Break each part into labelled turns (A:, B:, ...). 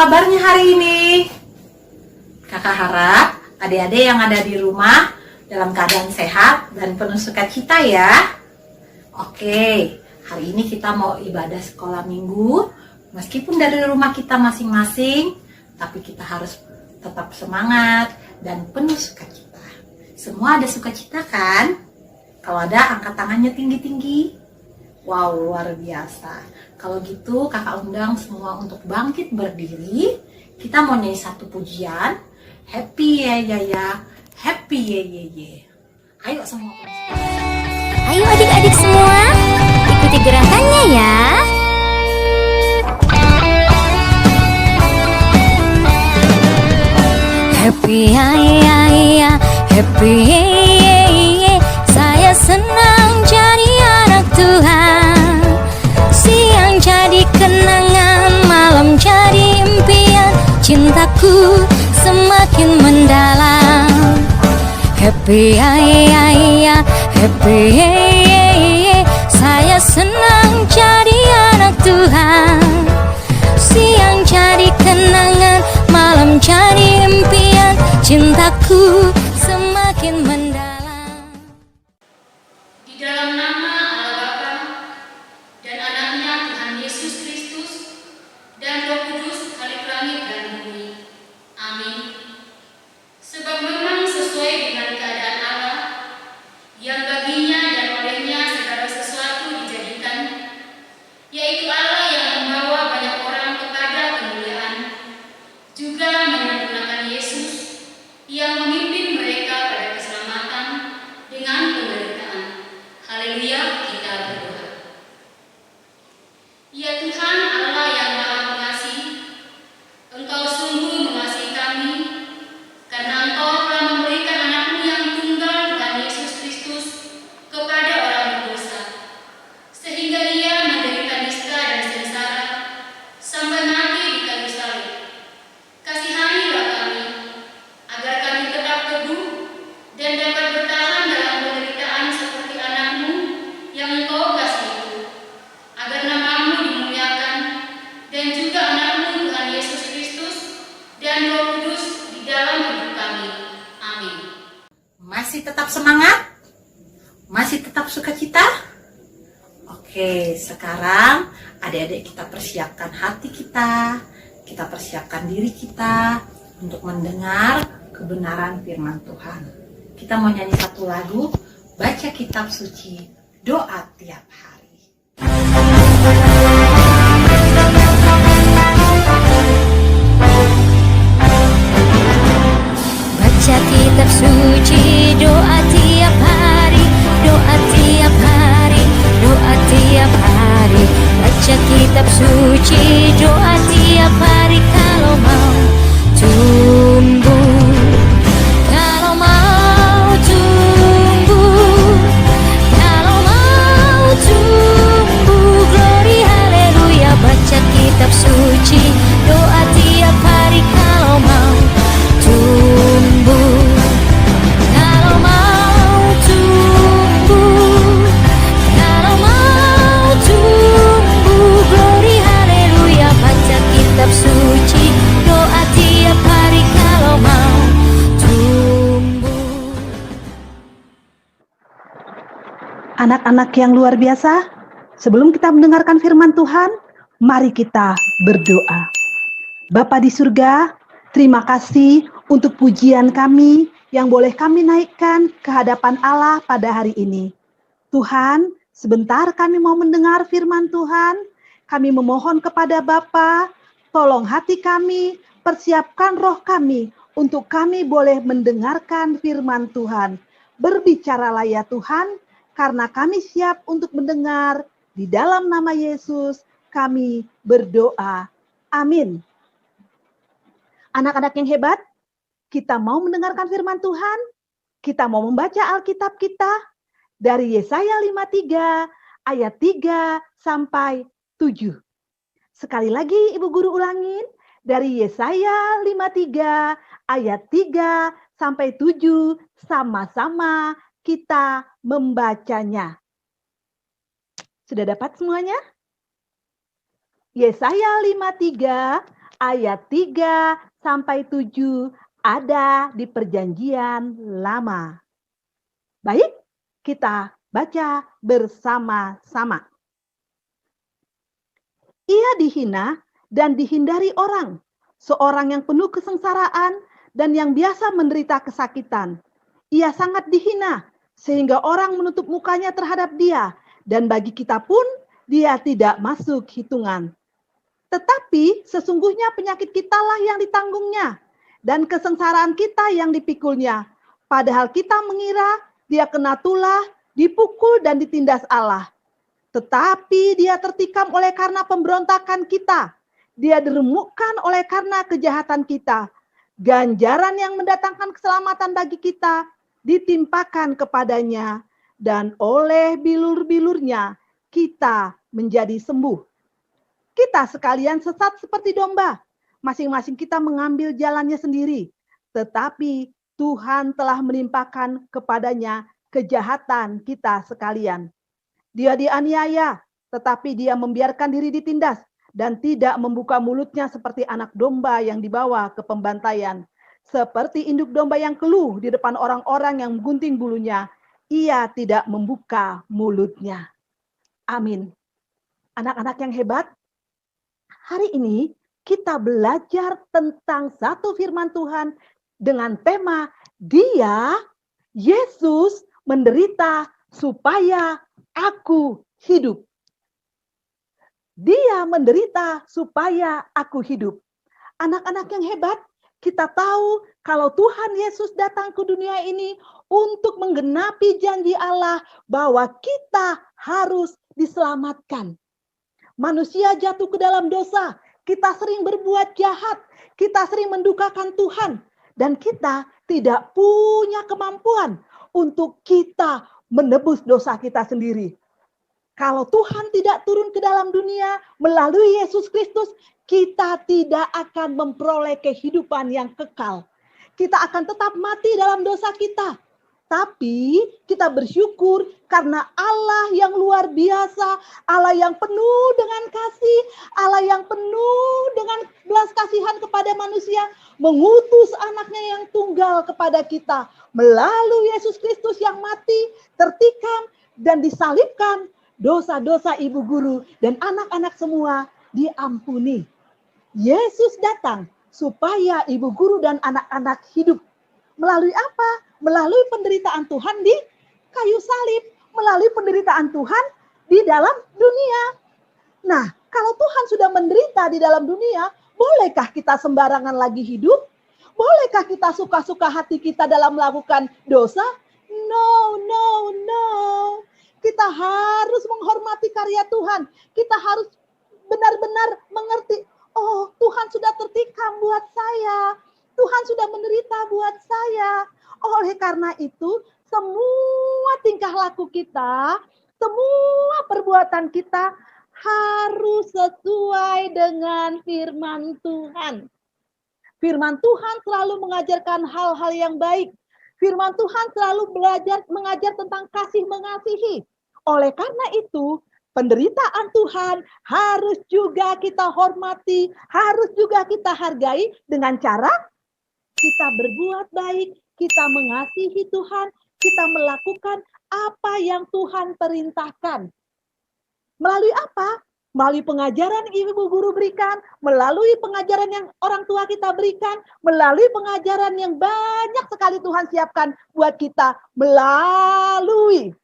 A: kabarnya hari ini? Kakak harap adik-adik yang ada di rumah dalam keadaan sehat dan penuh sukacita ya. Oke, hari ini kita mau ibadah sekolah minggu. Meskipun dari rumah kita masing-masing, tapi kita harus tetap semangat dan penuh sukacita. Semua ada sukacita kan? Kalau ada, angkat tangannya tinggi-tinggi. Wow, luar biasa. Kalau gitu kakak undang semua untuk bangkit berdiri. Kita mau nyanyi satu pujian. Happy ya ya ya, happy ya ya ya. Ayo semua.
B: Ayo adik-adik semua, ikuti gerakannya ya. Happy ya ya ya, happy ya ya ya. Saya senang jadi anak Tuhan. Siang jadi kenangan, malam jadi impian. Cintaku semakin mendalam. Happy ya ya ya, happy ya ya ya. Saya senang jadi anak Tuhan. Siang jadi kenangan, malam jadi impian. Cintaku semakin mendalam.
C: Di dalam nama Allah Bapa dan Anaknya Tuhan Yesus Kristus dan Roh Kudus Khalik langit dan bumi. Amin. Sebab memang sesuai dengan keadaan Allah yang baginya dan olehnya segala sesuatu dijadikan, yaitu Allah yang membawa banyak orang kepada kemuliaan, juga menyempurnakan Yesus yang memimpin mereka pada keselamatan dengan penderitaan. Haleluya, kita berdoa. Ya Tuhan Allah yang Maha Pengasih, Engkau sungguh mengasihi kami, karena Engkau telah memberikan anakmu yang tunggal Tuhan Yesus Kristus kepada orang berdosa, sehingga Ia menderita nista dan sengsara sampai mati di kayu salib. Kasihanilah kami, agar kami tetap teguh dan dapat bertahan dalam penderitaan seperti anakmu yang Engkau kasih itu, agar namamu dimuliakan dan juga anakmu Tuhan Yesus Kristus dan Roh Kudus di dalam hidup kami. Amin.
A: Masih tetap semangat? Masih tetap sukacita? Oke, sekarang adik-adik kita persiapkan hati kita persiapkan diri kita untuk mendengar kebenaran firman Tuhan. Kita mau nyanyi satu lagu, baca kitab suci, doa tiap hari.
B: Baca kitab suci, doa tiap hari, doa tiap hari, doa tiap hari. Baca kitab suci, doa tiap hari kalau mau tumbuh, kalau mau tumbuh, kalau mau tumbuh. Glory haleluya. Baca kitab suci, doa tiap hari kalau mau tumbuh, kalau mau tumbuh, kalau mau tumbuh. Glory haleluya. Baca kitab suci, doa tiap hari kalau mau tumbuh.
D: Anak-anak yang luar biasa, sebelum kita mendengarkan firman Tuhan, mari kita berdoa. Bapa di surga, terima kasih untuk pujian kami yang boleh kami naikkan ke hadapan Allah pada hari ini. Tuhan, sebentar kami mau mendengar firman Tuhan. Kami memohon kepada Bapa, tolong hati kami, persiapkan roh kami untuk kami boleh mendengarkan firman Tuhan. Berbicaralah ya Tuhan, karena kami siap untuk mendengar. Di dalam nama Yesus kami berdoa. Amin. Anak-anak yang hebat, kita mau mendengarkan firman Tuhan. Kita mau membaca Alkitab kita dari Yesaya 53 ayat 3 sampai 7. Sekali lagi Ibu Guru ulangin, dari Yesaya 53 ayat 3 sampai 7, sama-sama kita membacanya. Sudah dapat semuanya? Yesaya 53 ayat 3 sampai 7 ada di Perjanjian Lama. Baik, kita baca bersama-sama. Ia dihina dan dihindari orang, seorang yang penuh kesengsaraan dan yang biasa menderita kesakitan. Ia sangat dihina sehingga orang menutup mukanya terhadap dia, dan bagi kita pun dia tidak masuk hitungan. Tetapi sesungguhnya penyakit kitalah yang ditanggungnya, dan kesengsaraan kita yang dipikulnya. Padahal kita mengira dia kena tulah, dipukul dan ditindas Allah. Tetapi dia tertikam oleh karena pemberontakan kita. Dia diremukkan oleh karena kejahatan kita. Ganjaran yang mendatangkan keselamatan bagi kita ditimpakan kepadanya, dan oleh bilur-bilurnya kita menjadi sembuh. Kita sekalian sesat seperti domba. Masing-masing kita mengambil jalannya sendiri. Tetapi Tuhan telah menimpakan kepadanya kejahatan kita sekalian. Dia dianiaya, tetapi dia membiarkan diri ditindas dan tidak membuka mulutnya seperti anak domba yang dibawa ke pembantaian. Seperti induk domba yang keluh di depan orang-orang yang menggunting bulunya, ia tidak membuka mulutnya. Amin. Anak-anak yang hebat, hari ini kita belajar tentang satu firman Tuhan dengan tema Dia, Yesus, menderita supaya aku hidup. Dia menderita supaya aku hidup. Anak-anak yang hebat, kita tahu kalau Tuhan Yesus datang ke dunia ini untuk menggenapi janji Allah bahwa kita harus diselamatkan. Manusia jatuh ke dalam dosa, kita sering berbuat jahat, kita sering mendukakan Tuhan, dan kita tidak punya kemampuan untuk kita menebus dosa kita sendiri. Kalau Tuhan tidak turun ke dalam dunia melalui Yesus Kristus, kita tidak akan memperoleh kehidupan yang kekal. Kita akan tetap mati dalam dosa kita. Tapi kita bersyukur karena Allah yang luar biasa, Allah yang penuh dengan kasih, Allah yang penuh dengan belas kasihan kepada manusia, mengutus anaknya yang tunggal kepada kita melalui Yesus Kristus yang mati, tertikam, dan disalibkan. Dosa-dosa ibu guru dan anak-anak semua diampuni. Yesus datang supaya ibu guru dan anak-anak hidup. Melalui apa? Melalui penderitaan Tuhan di kayu salib. Melalui penderitaan Tuhan di dalam dunia. Nah, kalau Tuhan sudah menderita di dalam dunia, bolehkah kita sembarangan lagi hidup? Bolehkah kita suka-suka hati kita dalam melakukan dosa? No, no, no. Kita harus menghormati karya Tuhan. Kita harus benar-benar mengerti, oh Tuhan sudah tertikam buat saya. Tuhan sudah menderita buat saya. Oleh karena itu, semua tingkah laku kita, semua perbuatan kita harus sesuai dengan firman Tuhan. Firman Tuhan selalu mengajarkan hal-hal yang baik. Firman Tuhan selalu mengajar tentang kasih mengasihi. Oleh karena itu, penderitaan Tuhan harus juga kita hormati, harus juga kita hargai dengan cara kita berbuat baik, kita mengasihi Tuhan, kita melakukan apa yang Tuhan perintahkan. Melalui apa? Melalui pengajaran ibu guru berikan, melalui pengajaran yang orang tua kita berikan, melalui pengajaran yang banyak sekali Tuhan siapkan buat kita, melalui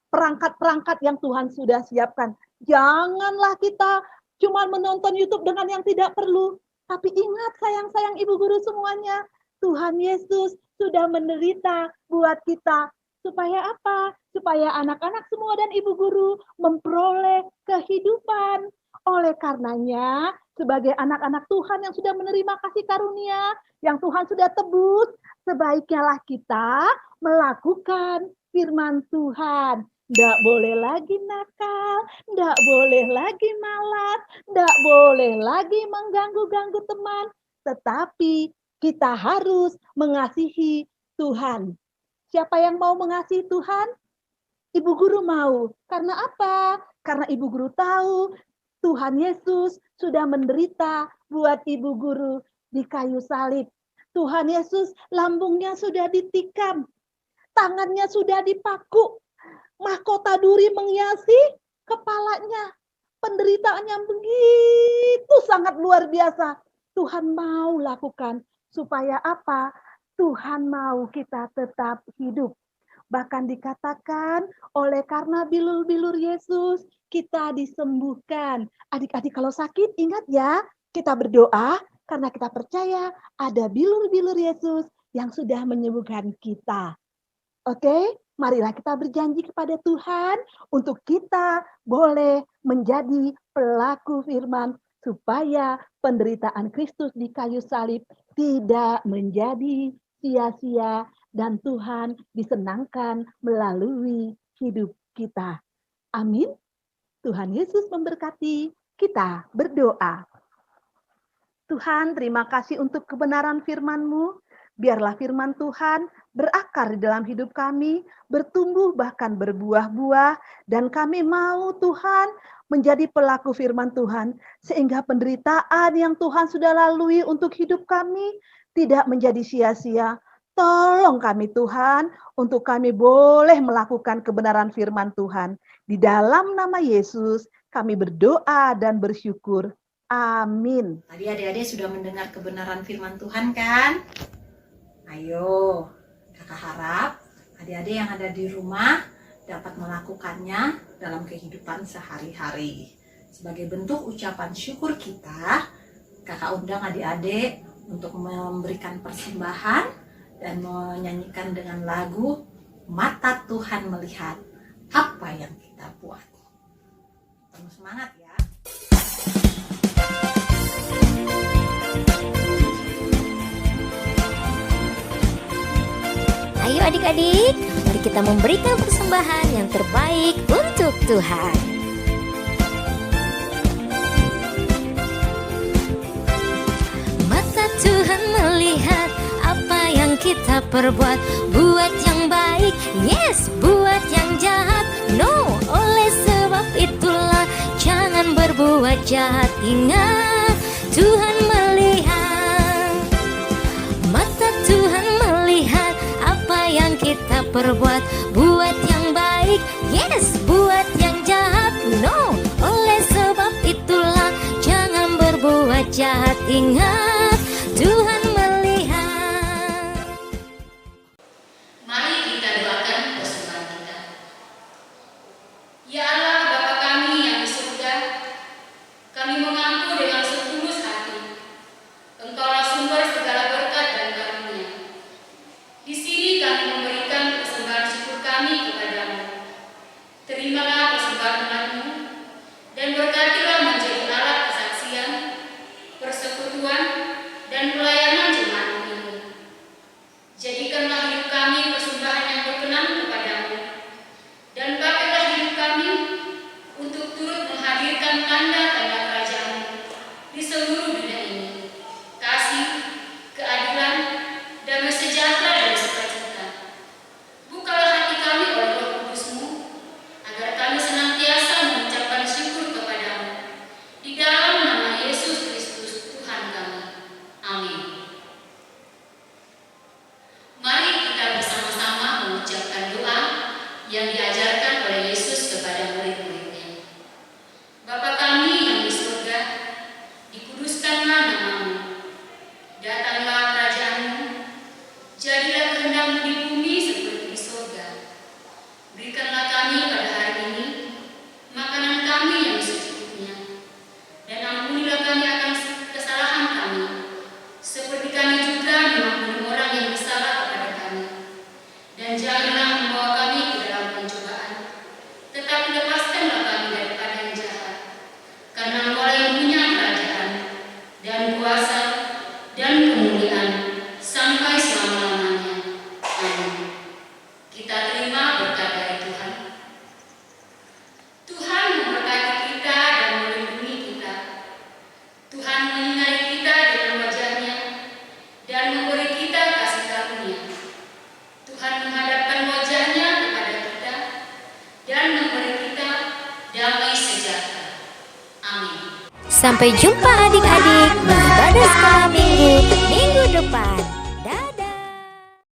D: perangkat-perangkat yang Tuhan sudah siapkan. Janganlah kita cuma menonton YouTube dengan yang tidak perlu. Tapi ingat sayang-sayang ibu guru semuanya, Tuhan Yesus sudah menderita buat kita. Supaya apa? Supaya anak-anak semua dan ibu guru memperoleh kehidupan. Oleh karenanya, sebagai anak-anak Tuhan yang sudah menerima kasih karunia, yang Tuhan sudah tebus, sebaiknya lah kita melakukan firman Tuhan. Nggak boleh lagi nakal, nggak boleh lagi malas, nggak boleh lagi mengganggu-ganggu teman. Tetapi kita harus mengasihi Tuhan. Siapa yang mau mengasihi Tuhan? Ibu guru mau. Karena apa? Karena ibu guru tahu Tuhan Yesus sudah menderita buat ibu guru di kayu salib. Tuhan Yesus lambungnya sudah ditikam, tangannya sudah dipaku, mahkota duri menghiasi kepalanya. Penderitaan yang begitu sangat luar biasa. Tuhan mau lakukan supaya apa? Tuhan mau kita tetap hidup. Bahkan dikatakan oleh karena bilur-bilur Yesus kita disembuhkan. Adik-adik kalau sakit ingat ya, kita berdoa karena kita percaya ada bilur-bilur Yesus yang sudah menyembuhkan kita. Oke, marilah kita berjanji kepada Tuhan untuk kita boleh menjadi pelaku firman supaya penderitaan Kristus di kayu salib tidak menjadi sia-sia dan Tuhan disenangkan melalui hidup kita. Amin. Tuhan Yesus memberkati. Kita berdoa. Tuhan, terima kasih untuk kebenaran firman-Mu. Biarlah firman Tuhan berakar di dalam hidup kami, bertumbuh bahkan berbuah-buah, dan kami mau Tuhan menjadi pelaku firman Tuhan, sehingga penderitaan yang Tuhan sudah lalui untuk hidup kami tidak menjadi sia-sia. Tolong kami Tuhan, untuk kami boleh melakukan kebenaran firman Tuhan. Di dalam nama Yesus, kami berdoa dan bersyukur. Amin.
A: Tadi adik-adik sudah mendengar kebenaran firman Tuhan kan? Ayo, kakak harap adik-adik yang ada di rumah dapat melakukannya dalam kehidupan sehari-hari. Sebagai bentuk ucapan syukur kita, kakak undang adik-adik untuk memberikan persembahan dan menyanyikan dengan lagu Mata Tuhan Melihat Apa Yang Kita Buat. Penuh semangat ya.
B: Ayo adik-adik, mari kita memberikan persembahan yang terbaik untuk Tuhan. Mata Tuhan melihat apa yang kita perbuat, buat yang baik, yes, buat yang jahat, no. Oleh sebab itulah jangan berbuat jahat. Ingat, Tuhan melihat. Mata Tuhan melihat apa yang kita perbuat, buat yang baik, yes, buat yang jahat, no. Oleh sebab itulah jangan berbuat jahat. Ingat, Tuhan melihat.
C: Mari kita doakan persembahan kita. Ya Allah, Bapa kami yang di surga, kami mengaku dengan setulus hati, Engkaulah sumber segala berkat dan karunia. Di sini kami memberikan persembahan syukur kami kepadamu. Terimalah persembahan umat-Mu dan berkatilah menjadi alat kesaksian, persekutuan, dan pelayanan jemaat-Mu ini. Jadikanlah hidup kami persembahan yang berkenan kepadamu, dan pakailah hidup kami untuk turut menghadirkan tanda-tanda kerajaan-Mu di seluruh dunia ini. Kasih, keadilan, damai sejahtera dan sukacita. Bukalah hati kami oleh Roh Kudus-Mu, agar kami senantiasa mengucapkan syukur kepadamu. Di dalam nama Yesus Kristus Tuhan kami. Amin. Mari kita bersama-sama mengucapkan doa yang diajarkan oleh Yesus kepada murid-muridnya. Bapa kami yang di surga, dikuduskanlah nama-Mu. Datanglah kerajaan-Mu, jadilah kehendak-Mu di bumi seperti di surga. Berikanlah kami pada hari ini makanan kami yang secukupnya, dan ampunilah kami akan kesalahan kami, seperti kami juga mengampuni orang yang bersalah kepada kami. Dan janganlah membawa kami ke dalam pencobaan, tetapi lepaskanlah kami daripada yang jahat.
B: Sampai jumpa adik-adik di ibadah sekolah minggu depan.